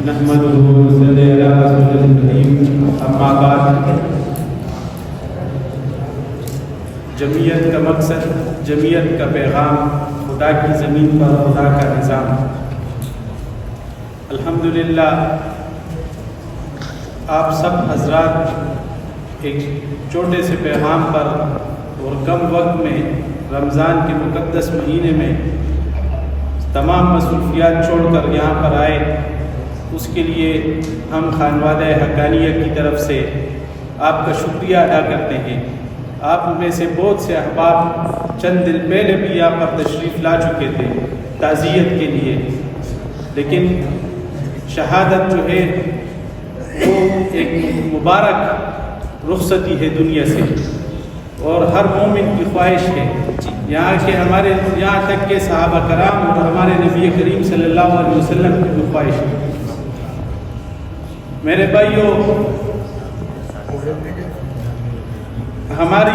نحمدہ ونصلی علی رسولہ الکریم، اما بعد۔ جمعیت کا مقصد، جمعیت کا پیغام، خدا کی زمین پر خدا کا نظام۔ الحمدللہ آپ سب حضرات ایک چھوٹے سے پیغام پر اور کم وقت میں رمضان کے مقدس مہینے میں تمام مصروفیات چھوڑ کر یہاں پر آئے، اس کے لیے ہم خانوادہ حقانیہ کی طرف سے آپ کا شکریہ ادا کرتے ہیں۔ آپ میں سے بہت سے احباب چند دن پہلے بھی یہاں پر تشریف لا چکے تھے تعزیت کے لیے، لیکن شہادت جو ہے وہ ایک مبارک رخصتی ہے دنیا سے، اور ہر مومن کی خواہش ہے یہاں تک کہ صحابہ کرام اور ہمارے نبی کریم صلی اللہ علیہ وسلم کی بھی خواہش ہے۔ میرے بھائیوں، ہماری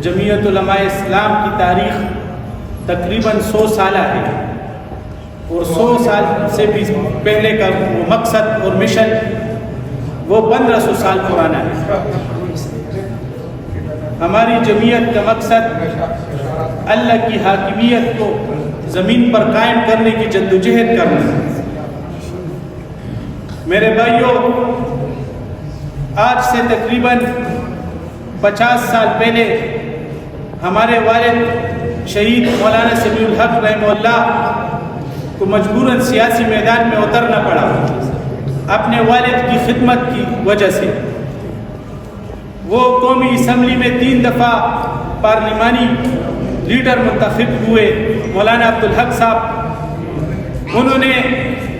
جمعیت علماء اسلام کی تاریخ تقریباً 100 سالہ ہے، اور 100 سال سے بھی پہلے کا وہ مقصد اور مشن وہ 1500 سال پرانا ہے۔ ہماری جمعیت کا مقصد اللہ کی حاکمیت کو زمین پر قائم کرنے کی جدوجہد کرنا ہے۔ میرے بھائیوں، آج سے تقریباً 50 سال پہلے ہمارے والد شہید مولانا سمیع الحق رحمہ اللہ کو مجبوراً سیاسی میدان میں اترنا پڑا اپنے والد کی خدمت کی وجہ سے۔ وہ قومی اسمبلی میں 3 دفعہ پارلیمانی لیڈر منتخب ہوئے، مولانا عبدالحق صاحب۔ انہوں نے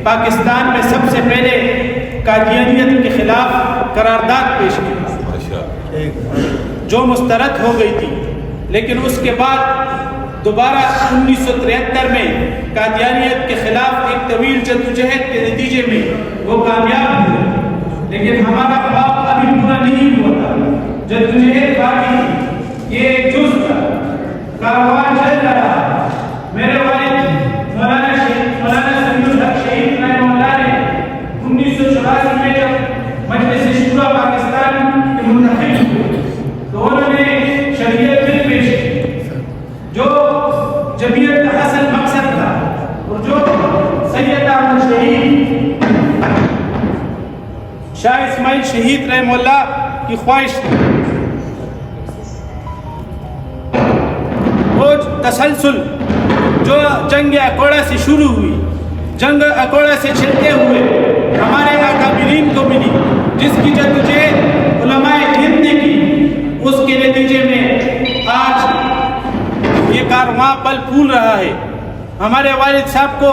پاکستان میں سب سے پہلے قادیانیت کے خلاف قرارداد پیش کی جو مسترد ہو گئی تھی، لیکن اس کے بعد دوبارہ 1973 میں قادیانیت کے خلاف ایک طویل جدوجہد کے نتیجے میں وہ کامیاب ہوئے، لیکن ہمارا خواب ابھی پورا نہیں ہوا تھا، جدوجہد باقی تھی، یہ ایک جز تھا، کاروان چل رہا۔ میرے والد مولانا سمیع الحق شہید رحمہ اللہ نے 1984 میں جب مجلس شورا پاکستان کے منتخب ہوئے تو انہوں نے شریعت بل پیش کی جو جمعیت کا اصل مقصد تھا، اور جو سید احمد شہید شاہ اسماعیل شہید رحمہ اللہ کی خواہش تھی۔ وہ تسلسل جو جنگ اکوڑا سے شروع ہوئی، جنگ اکوڑا سے چلتے ہوئے ہمارے اکابرین کو ملی، جس کی جدوجہد علماء ہند نے کی، اس کے نتیجے میں آج یہ کارواں پل پھول رہا ہے۔ ہمارے والد صاحب کو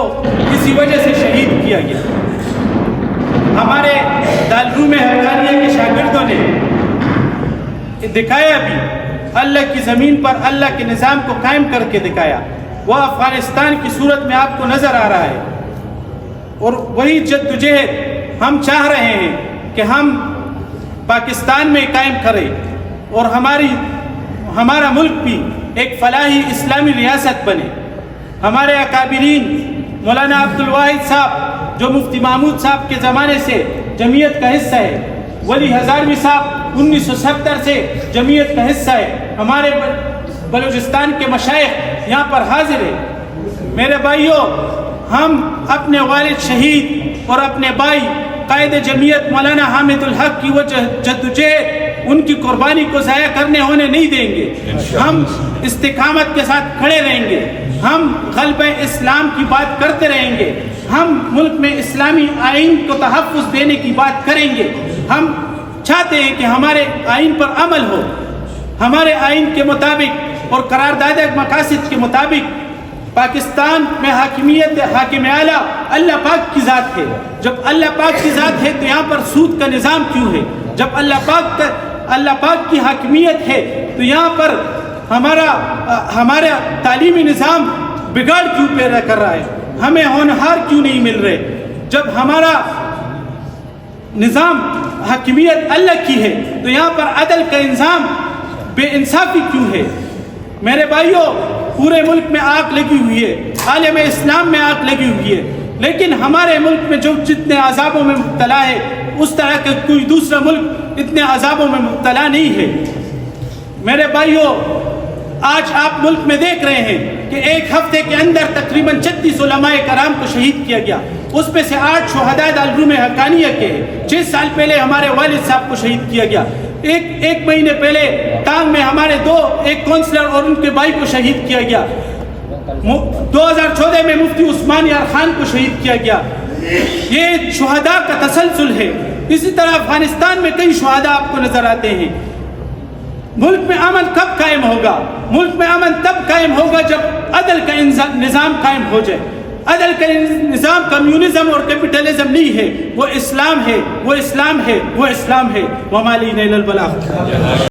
اسی وجہ سے شہید کیا گیا۔ ہمارے دارالعلوم حقانیہ کے شاگردوں نے دکھایا بھی، اللہ کی زمین پر اللہ کے نظام کو قائم کر کے دکھایا۔ وہ افغانستان کی صورت میں آپ کو نظر آ رہا ہے، اور وہی جدوجہد ہم چاہ رہے ہیں کہ ہم پاکستان میں قائم کریں، اور ہمارا ملک بھی ایک فلاحی اسلامی ریاست بنے۔ ہمارے اکابرین مولانا عبدالواحد صاحب جو مفتی محمود صاحب کے زمانے سے جمعیت کا حصہ ہے، ولی ہزاروی صاحب 1970 سے جمعیت کا حصہ ہے، ہمارے بلوچستان کے مشائخ یہاں پر حاضر ہیں۔ میرے بھائیوں، ہم اپنے والد شہید اور اپنے بھائی قائد جمعیت مولانا حامد الحق کی وہ جدوجہد، ان کی قربانی کو ضائع کرنے ہونے نہیں دیں گے۔ ہم استقامت کے ساتھ کھڑے رہیں گے، ہم غلبہ اسلام کی بات کرتے رہیں گے، ہم ملک میں اسلامی آئین کو تحفظ دینے کی بات کریں گے۔ ہم چاہتے ہیں کہ ہمارے آئین پر عمل ہو، ہمارے آئین کے مطابق اور قرارداد مقاصد کے مطابق پاکستان میں حاکمیت حاکم اعلیٰ اللہ پاک کی ذات ہے۔ جب اللہ پاک کی ذات ہے تو یہاں پر سود کا نظام کیوں ہے؟ جب اللہ پاک کی حاکمیت ہے تو یہاں پر ہمارا تعلیمی نظام بگاڑ کیوں پیدا کر رہا ہے؟ ہمیں ہونہار کیوں نہیں مل رہے؟ جب ہمارا نظام حاکمیت اللہ کی ہے تو یہاں پر عدل کا نظام بے انصافی کیوں ہے؟ میرے بھائیوں، پورے ملک میں آگ لگی ہوئی ہے، عالم اسلام میں آگ لگی ہوئی ہے، لیکن ہمارے ملک میں جو جتنے عذابوں میں مبتلا ہے اس طرح کا کوئی دوسرا ملک اتنے عذابوں میں مبتلا نہیں ہے۔ میرے بھائیوں، آج آپ ملک میں دیکھ رہے ہیں کہ ایک ہفتے کے اندر تقریباً 36 علماء کرام کو شہید کیا گیا، اس میں سے 8 شہداء دارالعلوم حقانیہ کے ہیں۔ 6 سال پہلے ہمارے والد صاحب کو شہید کیا گیا، ایک مہینے پہلے ٹانگ میں ہمارے ایک کونسلر اور ان کے بھائی کو شہید کیا گیا۔ 2014 میں مفتی عثمان یار خان کو شہید کیا گیا۔ یہ شہداء کا تسلسل ہے۔ اسی طرح افغانستان میں کئی شہداء آپ کو نظر آتے ہیں۔ ملک میں امن کب قائم ہوگا؟ ملک میں امن تب قائم ہوگا جب عدل کا نظام قائم ہو جائے۔ عدل کا نظام کمیونزم اور کیپٹلزم نہیں ہے، وہ اسلام ہے، وہ اسلام ہے، وہ اسلام ہے۔ وَمَا عَلَيْنَا إِلَّا الْبَلَاغُ۔